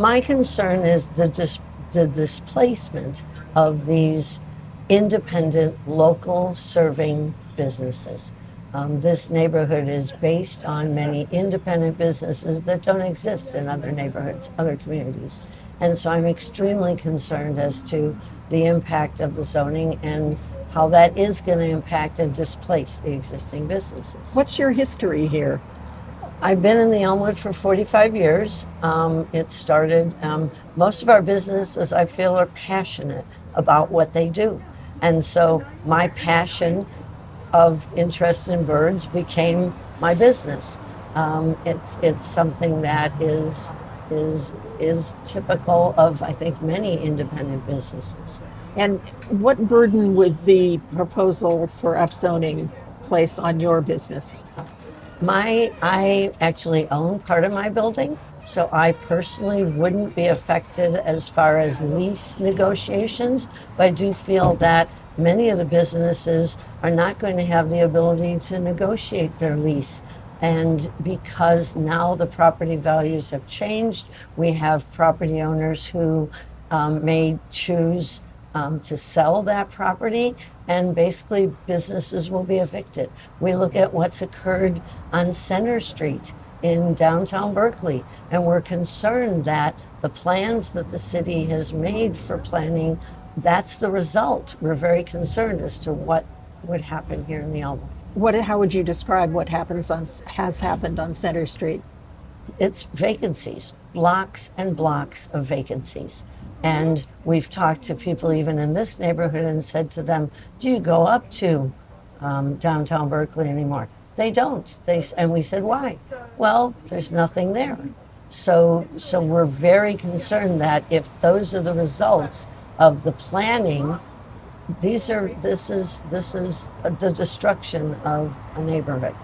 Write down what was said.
My concern is the displacement of these independent, local serving businesses. This neighborhood is based on many independent businesses that don't exist in other neighborhoods, other communities. And so I'm extremely concerned as to the impact of the zoning and how that is going to impact and displace the existing businesses. What's your history here? I've been in the Elmwood for 45 years. It started, most of our businesses I feel are passionate about what they do. And so my passion of interest in birds became my business. It's something that is typical of, I think, many independent businesses. And what burden would the proposal for upzoning place on your business? I actually own part of my building, so I personally wouldn't be affected as far as lease negotiations, but I do feel that many of the businesses are not going to have the ability to negotiate their lease. And because now the property values have changed, we have property owners who may choose to sell that property, and basically businesses will be evicted. We look at what's occurred on Center Street in downtown Berkeley, and we're concerned that the plans that the city has made for planning, that's the result. We're very concerned as to what would happen here in the Elmwood. How would you describe what has happened on Center Street? It's vacancies, blocks and blocks of vacancies. And we've talked to people even in this neighborhood and said to them, do you go up to downtown Berkeley anymore? They don't. And we said, why? Well, there's nothing there. So we're very concerned that if those are the results of the planning, this is the destruction of a neighborhood.